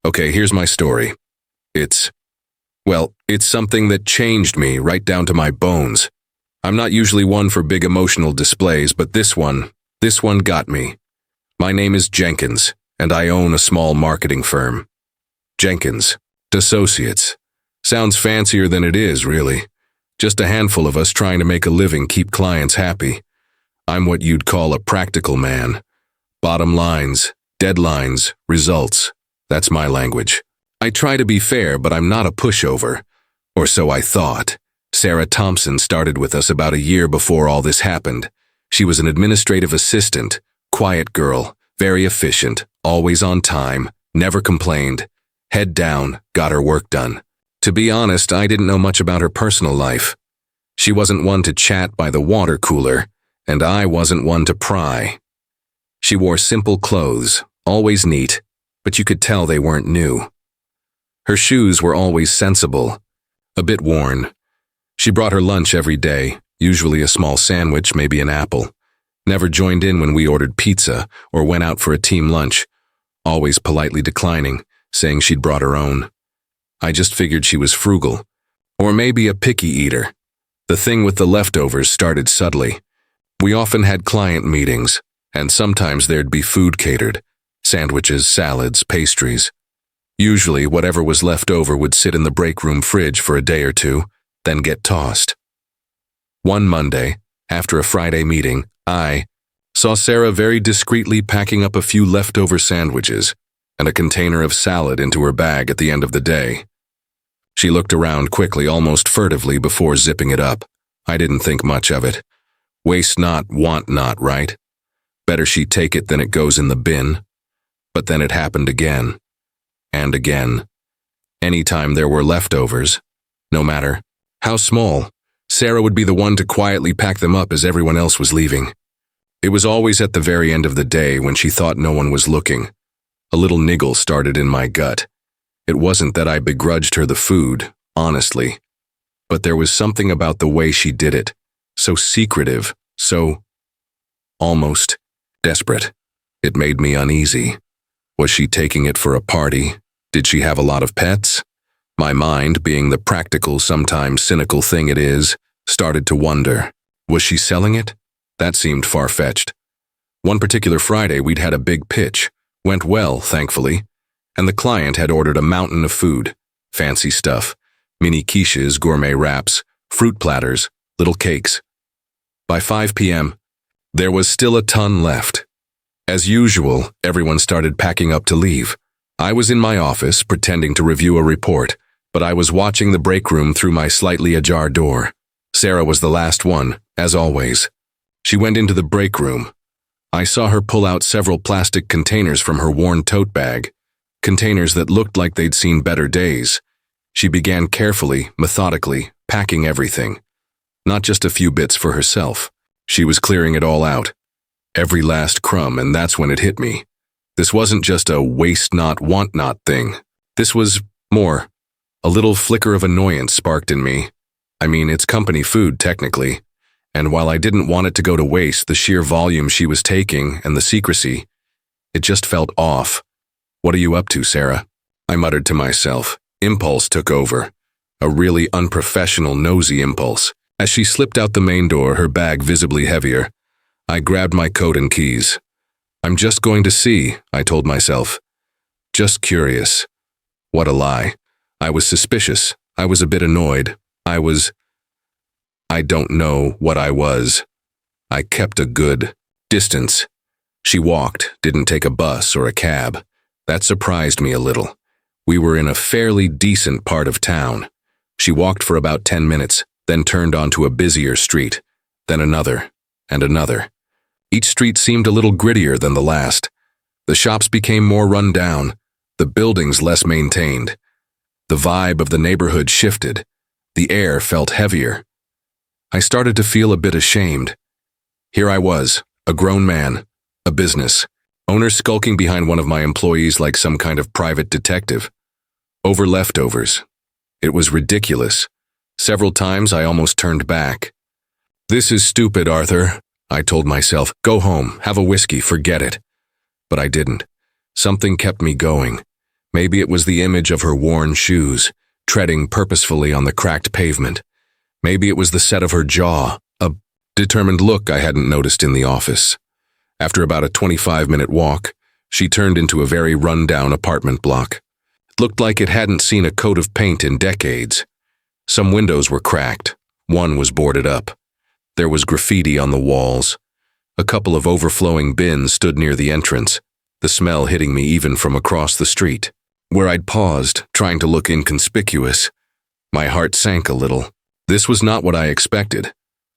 Okay, here's my story. It's something that changed me right down to my bones. I'm not usually one for big emotional displays, but this one got me. My name is Jenkins, and I own a small marketing firm. Jenkins, Associates. Sounds fancier than it is, really. Just a handful of us trying to make a living, keep clients happy. I'm what you'd call a practical man. Bottom lines, deadlines, results. That's my language. I try to be fair, but I'm not a pushover. Or so I thought. Sarah Thompson started with us about a year before all this happened. She was an administrative assistant, quiet girl, very efficient, always on time, never complained. Head down, got her work done. To be honest, I didn't know much about her personal life. She wasn't one to chat by the water cooler, and I wasn't one to pry. She wore simple clothes, always neat, but you could tell they weren't new. Her shoes were always sensible, a bit worn. She brought her lunch every day, usually a small sandwich, maybe an apple. Never joined in when we ordered pizza or went out for a team lunch, always politely declining, saying she'd brought her own. I just figured she was frugal, or maybe a picky eater. The thing with the leftovers started subtly. We often had client meetings, and sometimes there'd be food catered, sandwiches, salads, pastries. Usually, whatever was left over would sit in the break room fridge for a day or two, then get tossed. One Monday, after a Friday meeting, I saw Sarah very discreetly packing up a few leftover sandwiches and a container of salad into her bag at the end of the day. She looked around quickly, almost furtively, before zipping it up. I didn't think much of it. Waste not, want not, right? Better she take it than it goes in the bin. But then it happened again. And again. Anytime there were leftovers, no matter how small, Sarah would be the one to quietly pack them up as everyone else was leaving. It was always at the very end of the day when she thought no one was looking. A little niggle started in my gut. It wasn't that I begrudged her the food, honestly, but there was something about the way she did it, so secretive, so almost desperate. It made me uneasy. Was she taking it for a party? Did she have a lot of pets? My mind, being the practical, sometimes cynical thing it is, started to wonder. Was she selling it? That seemed far-fetched. One particular Friday, we'd had a big pitch. Went well, thankfully, and the client had ordered a mountain of food, fancy stuff, mini quiches, gourmet wraps, fruit platters, little cakes. By 5 p.m., there was still a ton left. As usual, everyone started packing up to leave. I was in my office, pretending to review a report, but I was watching the break room through my slightly ajar door. Sarah was the last one, as always. She went into the break room. I saw her pull out several plastic containers from her worn tote bag, containers that looked like they'd seen better days. She began carefully, methodically, packing everything. Not just a few bits for herself. She was clearing it all out. Every last crumb, and that's when it hit me. This wasn't just a waste not, want not thing. This was more. A little flicker of annoyance sparked in me. I mean, it's company food, technically. And while I didn't want it to go to waste, the sheer volume she was taking and the secrecy, it just felt off. What are you up to, Sarah? I muttered to myself. Impulse took over. A really unprofessional, nosy impulse. As she slipped out the main door, her bag visibly heavier, I grabbed my coat and keys. I'm just going to see, I told myself. Just curious. What a lie. I was suspicious. I was a bit annoyed. I don't know what I was. I kept a good distance. She walked, didn't take a bus or a cab. That surprised me a little. We were in a fairly decent part of town. She walked for about 10 minutes, then turned onto a busier street, then another, and another. Each street seemed a little grittier than the last. The shops became more run down, the buildings less maintained. The vibe of the neighborhood shifted. The air felt heavier. I started to feel a bit ashamed. Here I was, a grown man, a business, owner skulking behind one of my employees like some kind of private detective. Over leftovers. It was ridiculous. Several times I almost turned back. This is stupid, Arthur, I told myself. Go home, have a whiskey, forget it. But I didn't. Something kept me going. Maybe it was the image of her worn shoes, treading purposefully on the cracked pavement. Maybe it was the set of her jaw, a determined look I hadn't noticed in the office. After about a 25-minute walk, she turned into a very run-down apartment block. It looked like it hadn't seen a coat of paint in decades. Some windows were cracked. One was boarded up. There was graffiti on the walls. A couple of overflowing bins stood near the entrance, the smell hitting me even from across the street. Where I'd paused, trying to look inconspicuous, my heart sank a little. This was not what I expected.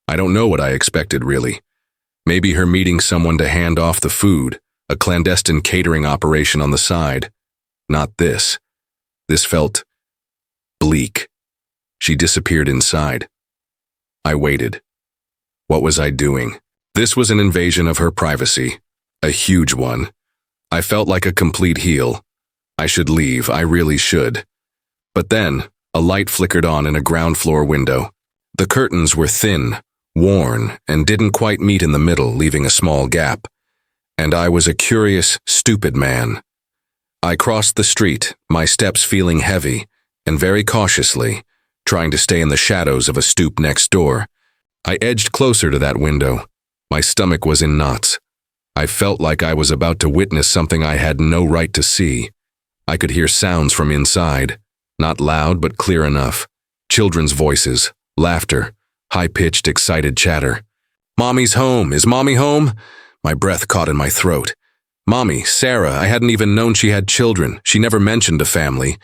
I don't know what I expected, really. Maybe her meeting someone to hand off the food, a clandestine catering operation on the side. Not this. This felt bleak. She disappeared inside. I waited. What was I doing? This was an invasion of her privacy. A huge one. I felt like a complete heel. I should leave, I really should. But then, a light flickered on in a ground floor window. The curtains were thin, worn, and didn't quite meet in the middle, leaving a small gap. And I was a curious, stupid man. I crossed the street, my steps feeling heavy, and very cautiously, trying to stay in the shadows of a stoop next door. I edged closer to that window. My stomach was in knots. I felt like I was about to witness something I had no right to see. I could hear sounds from inside, not loud but clear enough. Children's voices, laughter, high-pitched, excited chatter. "Mommy's home! Is Mommy home?" My breath caught in my throat. Mommy, Sarah, I hadn't even known she had children. She never mentioned a family.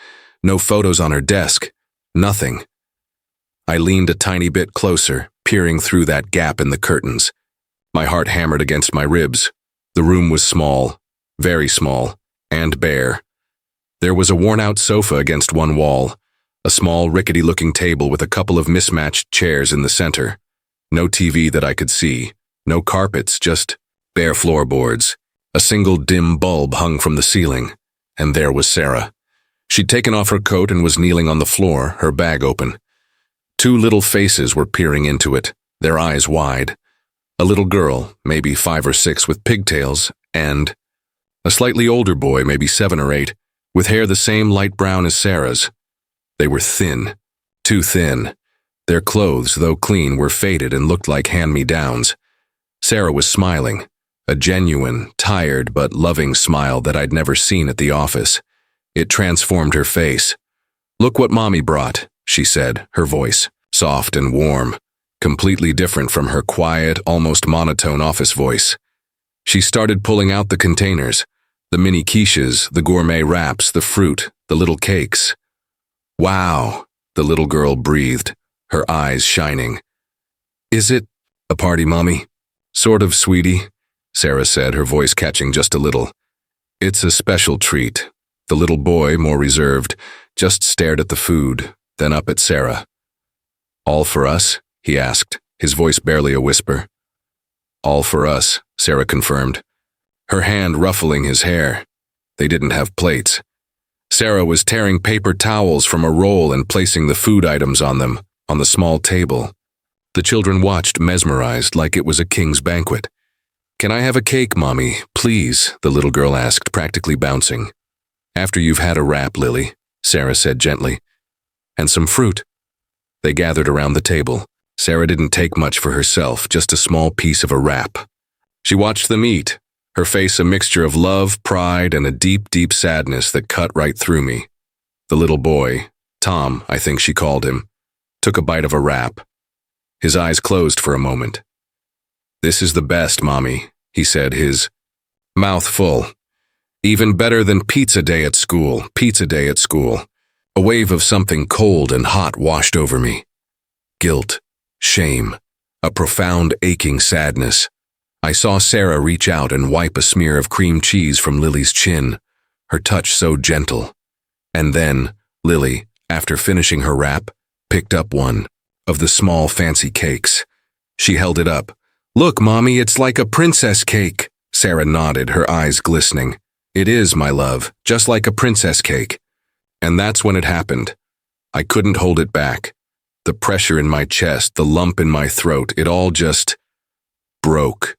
No photos on her desk. Nothing. I leaned a tiny bit closer, peering through that gap in the curtains. My heart hammered against my ribs. The room was small, very small, and bare. There was a worn-out sofa against one wall, a small, rickety-looking table with a couple of mismatched chairs in the center. No TV that I could see, no carpets, just bare floorboards. A single dim bulb hung from the ceiling, and there was Sarah. She'd taken off her coat and was kneeling on the floor, her bag open. Two little faces were peering into it, their eyes wide. A little girl, maybe 5 or 6, with pigtails, and a slightly older boy, maybe 7 or 8, with hair the same light brown as Sarah's. They were thin, too thin. Their clothes, though clean, were faded and looked like hand-me-downs. Sarah was smiling, a genuine, tired but loving smile that I'd never seen at the office. It transformed her face. "Look what Mommy brought," she said, her voice, soft and warm, completely different from her quiet, almost monotone office voice. She started pulling out the containers, the mini quiches, the gourmet wraps, the fruit, the little cakes. "Wow," the little girl breathed, her eyes shining. "Is it a party, Mommy?" "Sort of, sweetie," Sarah said, her voice catching just a little. "It's a special treat." The little boy, more reserved, just stared at the food, then up at Sarah. "All for us?" he asked, his voice barely a whisper. "All for us," Sarah confirmed, her hand ruffling his hair. They didn't have plates. Sarah was tearing paper towels from a roll and placing the food items on them, on the small table. The children watched, mesmerized, like it was a king's banquet. "Can I have a cake, Mommy, please?" the little girl asked, practically bouncing. "After you've had a wrap, Lily," Sarah said gently. "And some fruit." They gathered around the table. Sarah didn't take much for herself, just a small piece of a wrap. She watched them eat, her face a mixture of love, pride, and a deep, deep sadness that cut right through me. The little boy, Tom, I think she called him, took a bite of a wrap. His eyes closed for a moment. "This is the best, Mommy," he said, his mouth full. "Even better than pizza day at school, pizza day at school." A wave of something cold and hot washed over me. Guilt, shame, a profound aching sadness. I saw Sarah reach out and wipe a smear of cream cheese from Lily's chin, her touch so gentle. And then, Lily, after finishing her wrap, picked up one of the small fancy cakes. She held it up. "Look, Mommy, it's like a princess cake." Sarah nodded, her eyes glistening. "It is, my love, just like a princess cake." And that's when it happened. I couldn't hold it back. The pressure in my chest, the lump in my throat, it all just broke.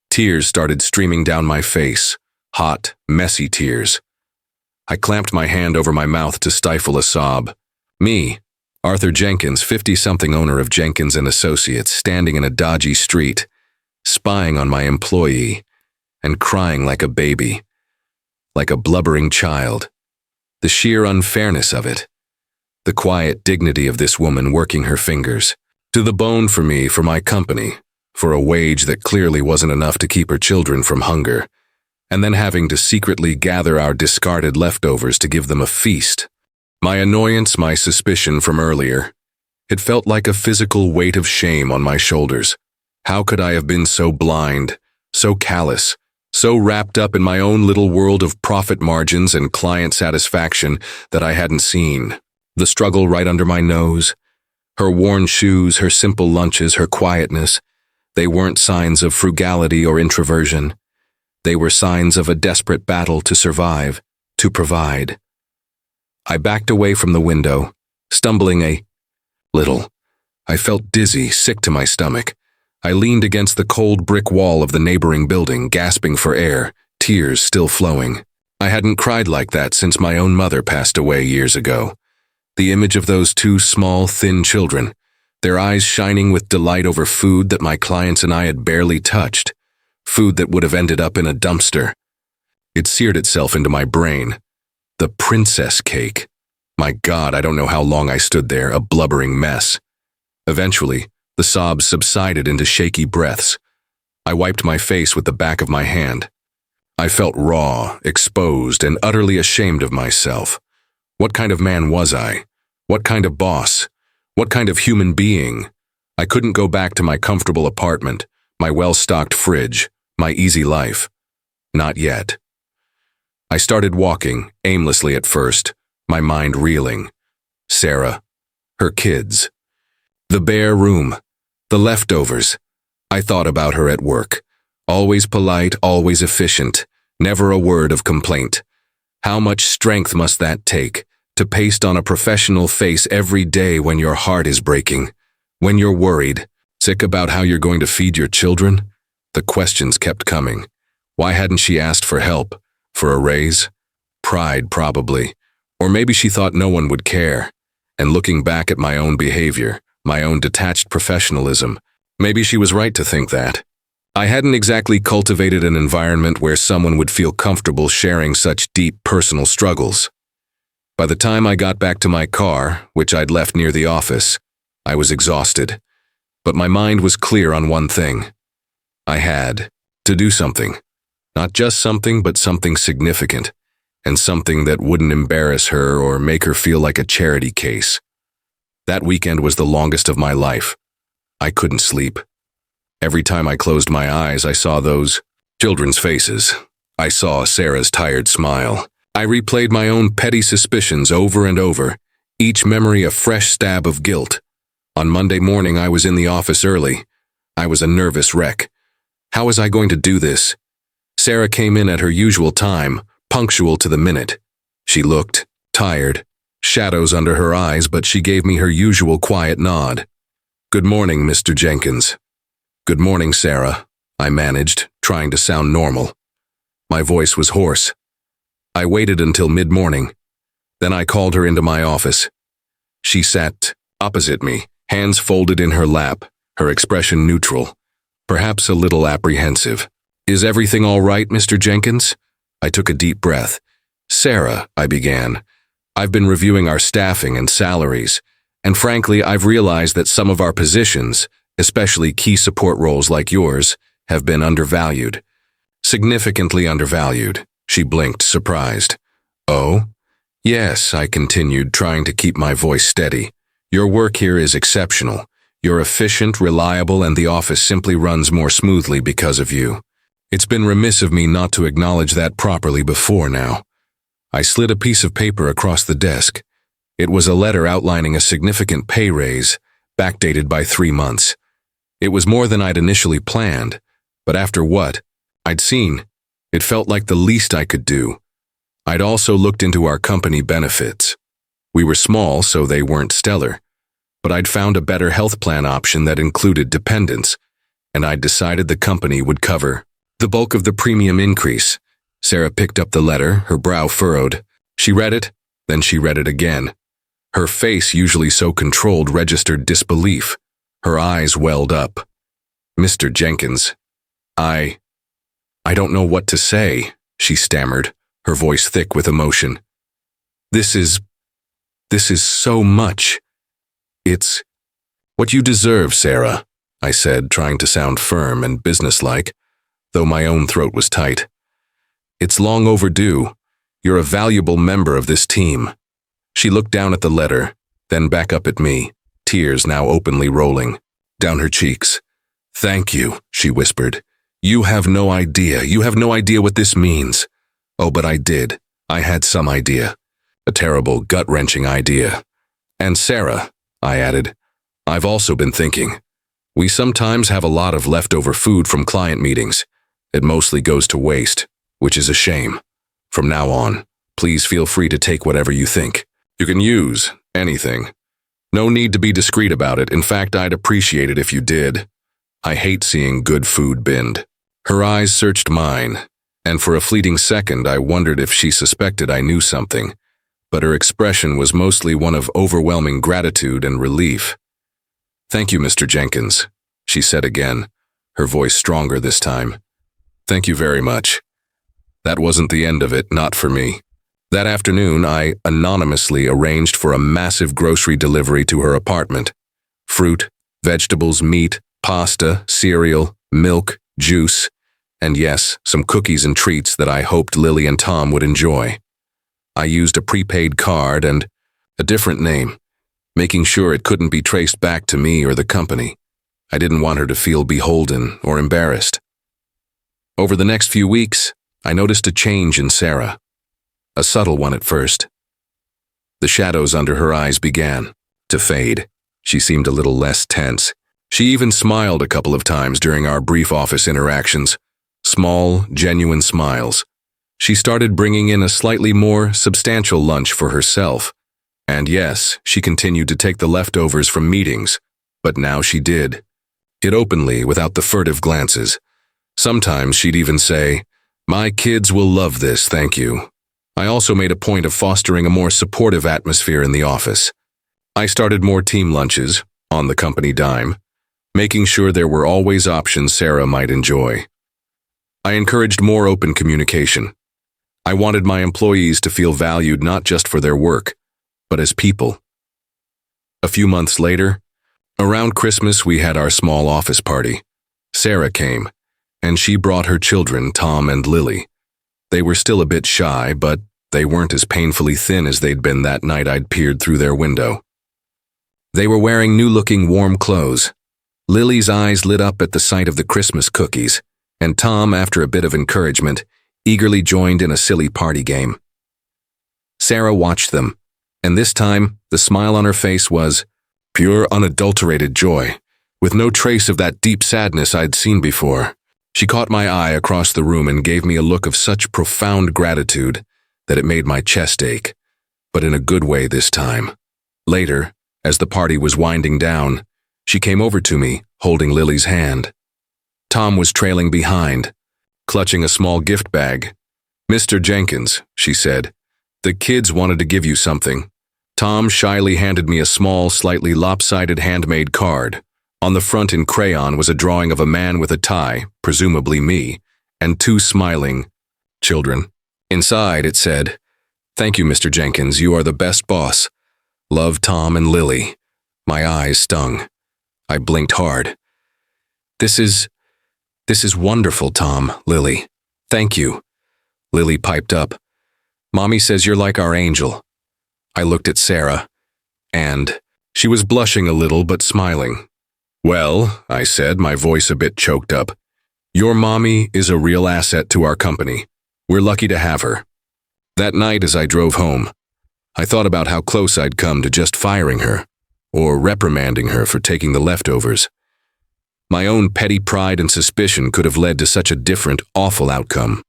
Tears started streaming down my face, hot, messy tears. I clamped my hand over my mouth to stifle a sob. Me, Arthur Jenkins, 50-something owner of Jenkins and Associates, standing in a dodgy street, spying on my employee, and crying like a baby, like a blubbering child. The sheer unfairness of it. The quiet dignity of this woman working her fingers to the bone for me, for my company, for a wage that clearly wasn't enough to keep her children from hunger, and then having to secretly gather our discarded leftovers to give them a feast. My annoyance, my suspicion from earlier. It felt like a physical weight of shame on my shoulders. How could I have been so blind, so callous, so wrapped up in my own little world of profit margins and client satisfaction that I hadn't seen? The struggle right under my nose, her worn shoes, her simple lunches, her quietness. They weren't signs of frugality or introversion. They were signs of a desperate battle to survive, to provide. I backed away from the window, stumbling a little. I felt dizzy, sick to my stomach. I leaned against the cold brick wall of the neighboring building, gasping for air, tears still flowing. I hadn't cried like that since my own mother passed away years ago. The image of those two small, thin children, their eyes shining with delight over food that my clients and I had barely touched, food that would have ended up in a dumpster. It seared itself into my brain. The princess cake. My God, I don't know how long I stood there, a blubbering mess. Eventually, the sobs subsided into shaky breaths. I wiped my face with the back of my hand. I felt raw, exposed, and utterly ashamed of myself. What kind of man was I? What kind of boss? What kind of human being? I couldn't go back to my comfortable apartment, my well-stocked fridge, my easy life. Not yet. I started walking, aimlessly at first, my mind reeling. Sarah, her kids, the bare room, the leftovers. I thought about her at work. Always polite, always efficient, never a word of complaint. How much strength must that take, to paste on a professional face every day when your heart is breaking, when you're worried, sick about how you're going to feed your children? The questions kept coming. Why hadn't she asked for help? For a raise? Pride, probably. Or maybe she thought no one would care. And looking back at my own behavior, my own detached professionalism, maybe she was right to think that. I hadn't exactly cultivated an environment where someone would feel comfortable sharing such deep personal struggles. By the time I got back to my car, which I'd left near the office, I was exhausted. But my mind was clear on one thing. I had to do something. Not just something, but something significant, and something that wouldn't embarrass her or make her feel like a charity case. That weekend was the longest of my life. I couldn't sleep. Every time I closed my eyes, I saw those children's faces. I saw Sarah's tired smile. I replayed my own petty suspicions over and over, each memory a fresh stab of guilt. On Monday morning, I was in the office early. I was a nervous wreck. How was I going to do this? Sarah came in at her usual time, punctual to the minute. She looked tired, shadows under her eyes, but she gave me her usual quiet nod. "Good morning, Mr. Jenkins." "Good morning, Sarah," I managed, trying to sound normal. My voice was hoarse. I waited until mid-morning. Then I called her into my office. She sat opposite me, hands folded in her lap, her expression neutral, perhaps a little apprehensive. "Is everything all right, Mr. Jenkins?" I took a deep breath. "Sarah," I began, "I've been reviewing our staffing and salaries, and frankly, I've realized that some of our positions, especially key support roles like yours, have been undervalued. Significantly undervalued." She blinked, surprised. "Oh?" "Yes," I continued, trying to keep my voice steady. "Your work here is exceptional. You're efficient, reliable, and the office simply runs more smoothly because of you. It's been remiss of me not to acknowledge that properly before now." I slid a piece of paper across the desk. It was a letter outlining a significant pay raise, backdated by 3 months. It was more than I'd initially planned, but after what I'd seen, it felt like the least I could do. I'd also looked into our company benefits. We were small, so they weren't stellar, but I'd found a better health plan option that included dependents, and I'd decided the company would cover the bulk of the premium increase. Sarah picked up the letter, her brow furrowed. She read it, then she read it again. Her face, usually so controlled, registered disbelief. Her eyes welled up. "Mr. Jenkins, I don't know what to say," she stammered, her voice thick with emotion. This is so much. It's what you deserve, Sarah," I said, trying to sound firm and businesslike, though my own throat was tight. "It's long overdue. You're a valuable member of this team." She looked down at the letter, then back up at me, tears now openly rolling down her cheeks. "Thank you," she whispered. You have no idea what this means." Oh, but I did. I had some idea. A terrible, gut-wrenching idea. "And Sarah," I added, "I've also been thinking. We sometimes have a lot of leftover food from client meetings. It mostly goes to waste, which is a shame. From now on, please feel free to take whatever you think. You can use anything. No need to be discreet about it. In fact, I'd appreciate it if you did. I hate seeing good food binned." Her eyes searched mine, and for a fleeting second I wondered if she suspected I knew something, but her expression was mostly one of overwhelming gratitude and relief. "Thank you, Mr. Jenkins," she said again, her voice stronger this time. "Thank you very much." That wasn't the end of it, not for me. That afternoon, I anonymously arranged for a massive grocery delivery to her apartment. Fruit, vegetables, meat, pasta, cereal, milk, juice, and yes, some cookies and treats that I hoped Lily and Tom would enjoy. I used a prepaid card and a different name, making sure it couldn't be traced back to me or the company. I didn't want her to feel beholden or embarrassed. Over the next few weeks, I noticed a change in Sarah. A subtle one at first. The shadows under her eyes began to fade. She seemed a little less tense. She even smiled a couple of times during our brief office interactions. Small, genuine smiles. She started bringing in a slightly more substantial lunch for herself. And yes, she continued to take the leftovers from meetings, but now she did. It openly, without the furtive glances. Sometimes she'd even say, "My kids will love this, thank you." I also made a point of fostering a more supportive atmosphere in the office. I started more team lunches, on the company dime, making sure there were always options Sarah might enjoy. I encouraged more open communication. I wanted my employees to feel valued not just for their work, but as people. A few months later, around Christmas, we had our small office party. Sarah came, and she brought her children, Tom and Lily. They were still a bit shy, but they weren't as painfully thin as they'd been that night I'd peered through their window. They were wearing new-looking warm clothes. Lily's eyes lit up at the sight of the Christmas cookies, and Tom, after a bit of encouragement, eagerly joined in a silly party game. Sarah watched them, and this time, the smile on her face was pure, unadulterated joy, with no trace of that deep sadness I'd seen before. She caught my eye across the room and gave me a look of such profound gratitude that it made my chest ache, but in a good way this time. Later, as the party was winding down, she came over to me, holding Lily's hand. Tom was trailing behind, clutching a small gift bag. "Mr. Jenkins," she said, "the kids wanted to give you something." Tom shyly handed me a small, slightly lopsided handmade card. On the front in crayon was a drawing of a man with a tie, presumably me, and two smiling children. Inside it said, "Thank you, Mr. Jenkins, you are the best boss. Love, Tom and Lily." My eyes stung. I blinked hard. This is wonderful, Tom, Lily. Thank you." Lily piped up. "Mommy says you're like our angel." I looked at Sarah, and she was blushing a little but smiling. "Well," I said, my voice a bit choked up, "your mommy is a real asset to our company. We're lucky to have her." That night as I drove home, I thought about how close I'd come to just firing her, or reprimanding her for taking the leftovers. My own petty pride and suspicion could have led to such a different, awful outcome.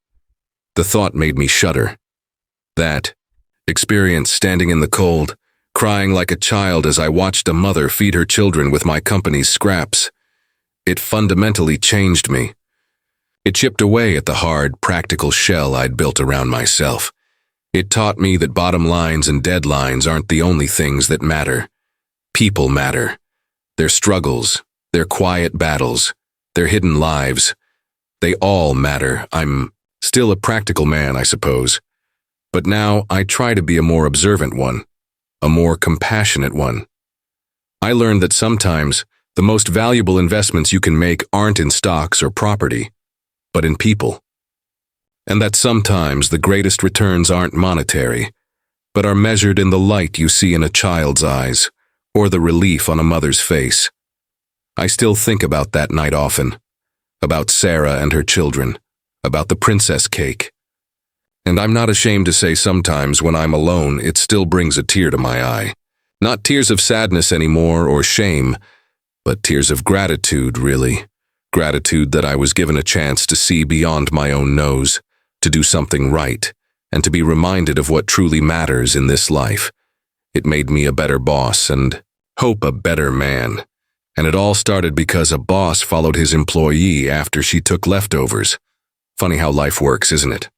The thought made me shudder. That experience standing in the cold, crying like a child as I watched a mother feed her children with my company's scraps. It fundamentally changed me. It chipped away at the hard, practical shell I'd built around myself. It taught me that bottom lines and deadlines aren't the only things that matter. People matter. Their struggles, their quiet battles, their hidden lives. They all matter. I'm still a practical man, I suppose. But now I try to be a more observant one, a more compassionate one. I learned that sometimes the most valuable investments you can make aren't in stocks or property, but in people. And that sometimes the greatest returns aren't monetary, but are measured in the light you see in a child's eyes, or the relief on a mother's face. I still think about that night often, about Sarah and her children, about the princess cake. And I'm not ashamed to say sometimes when I'm alone, it still brings a tear to my eye. Not tears of sadness anymore or shame, but tears of gratitude, really. Gratitude that I was given a chance to see beyond my own nose, to do something right, and to be reminded of what truly matters in this life. It made me a better boss and, hope, a better man. And it all started because a boss followed his employee after she took leftovers. Funny how life works, isn't it?